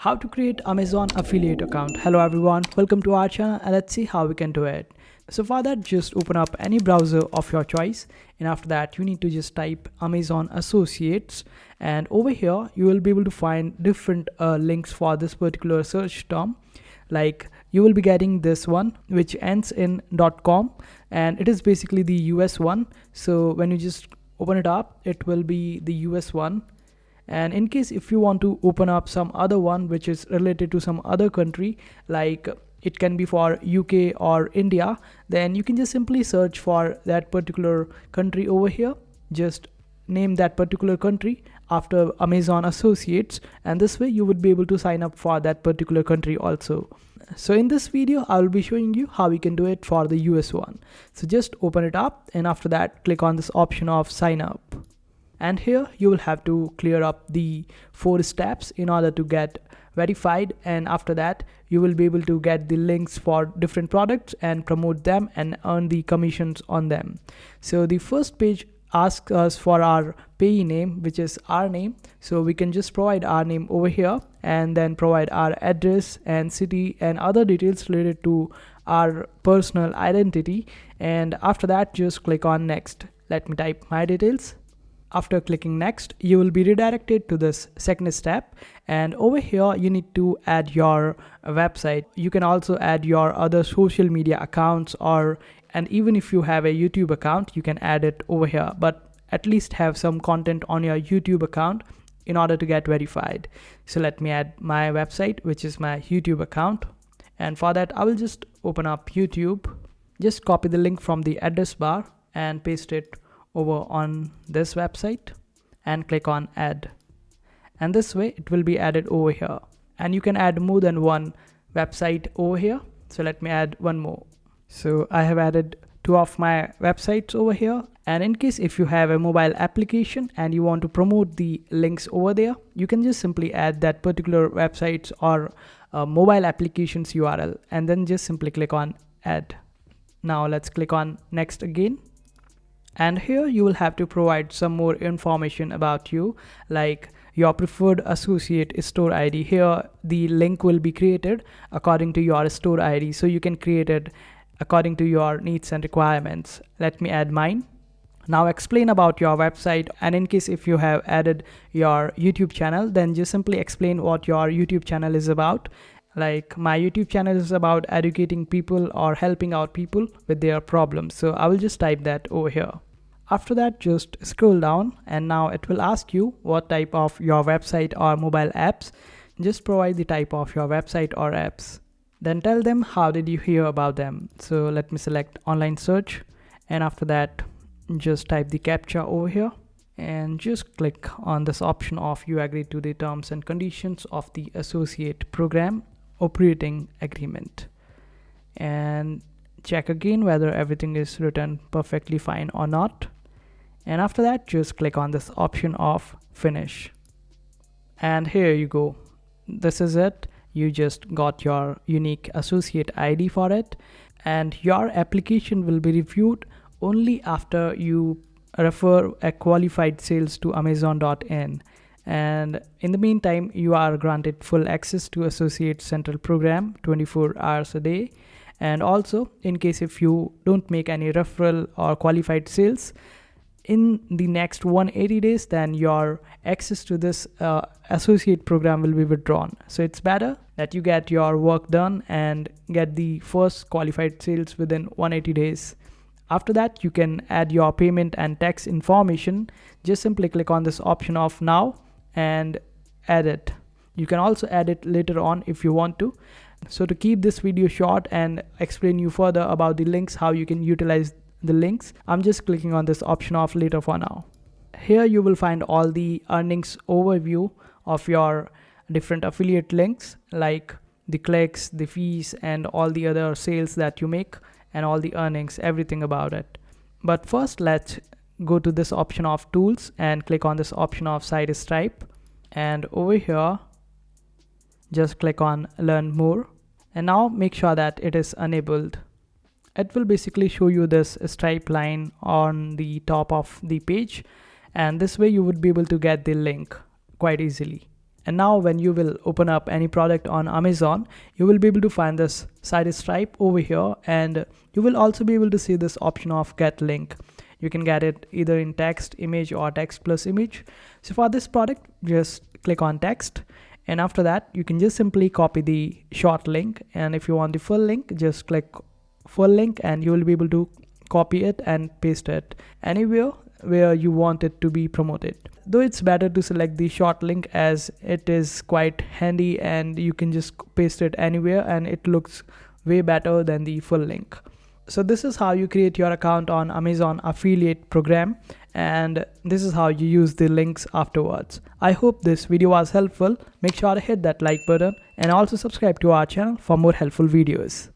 How to create Amazon affiliate account. Hello everyone, welcome to our channel and let's see how we can do it. So for that, just open up any browser of your choice, and after that you need to just type Amazon Associates, and over here you will be able to find different links for this particular search term. Like you will be getting this one which ends in .com, and it is basically the US one. So when you just open it up, it will be the US one. And in case if you want to open up some other one which is related to some other country, like it can be for UK or India, then you can just simply search for that particular country over here. Just name that particular country after Amazon Associates, and this way you would be able to sign up for that particular country also. So in this video I will be showing you how we can do it for the US one. So just open it up, and after that click on this option of sign up. And here you will have to clear up the 4 steps in order to get verified, and after that you will be able to get the links for different products and promote them and earn the commissions on them. So the first page asks us for our payee name, which is our name. So we can just provide our name over here and then provide our address and city and other details related to our personal identity, and after that just click on next. Let me type my details. After clicking next, you will be redirected to this second step, and over here you need to add your website. You can also add your other social media accounts, and even if you have a YouTube account, you can add it over here, but at least have some content on your YouTube account in order to get verified. So let me add my website, which is my YouTube account, and for that I will just open up YouTube. Just copy the link from the address bar and paste it over on this website and click on add, and this way it will be added over here. And you can add more than one website over here, so let me add one more. So I have added 2 of my websites over here, and in case if you have a mobile application and you want to promote the links over there, you can just simply add that particular websites or mobile applications URL, and then just simply click on add. Now let's click on next again. And here you will have to provide some more information about you, like your preferred associate store ID. Here the link will be created according to your store ID, so you can create it according to your needs and requirements. Let me add mine. Now explain about your website, and in case if you have added your YouTube channel, then just simply explain what your YouTube channel is about. Like my YouTube channel is about educating people or helping out people with their problems. So I will just type that over here. After that, just scroll down, and now it will ask you what type of your website or mobile apps. Just provide the type of your website or apps. Then tell them how did you hear about them. So let me select online search, and after that just type the captcha over here and just click on this option of you agree to the terms and conditions of the associate program operating agreement, and check again whether everything is written perfectly fine or not. And after that just click on this option of finish, and here you go. This is it. You just got your unique associate ID for it, and your application will be reviewed only after you refer a qualified sales to Amazon.in. And in the meantime you are granted full access to Associate Central program 24 hours a day. And also in case if you don't make any referral or qualified sales in the next 180 days, then your access to this associate program will be withdrawn. So it's better that you get your work done and get the first qualified sales within 180 days. After that you can add your payment and tax information. Just simply click on this option of now and add it. You can also add it later on if you want to. So to keep this video short and explain you further about the links, how you can utilize the links, I'm just clicking on this option of later for now. Here you will find all the earnings overview of your different affiliate links, like the clicks, the fees, and all the other sales that you make, and all the earnings, everything about it. But first let's go to this option of tools and click on this option of site Stripe, and over here just click on learn more, and now make sure that it is enabled. It will basically show you this Stripe line on the top of the page, and this way you would be able to get the link quite easily. And now when you will open up any product on Amazon, you will be able to find this side stripe over here, and you will also be able to see this option of get link. You can get it either in text, image, or text plus image. So for this product, just click on text, and after that you can just simply copy the short link, and if you want the full link, just click full link, and you will be able to copy it and paste it anywhere where you want it to be promoted. Though it's better to select the short link as it is quite handy and you can just paste it anywhere and it looks way better than the full link. So this is how you create your account on Amazon affiliate program, and this is how you use the links afterwards. I hope this video was helpful. Make sure to hit that like button and also subscribe to our channel for more helpful videos.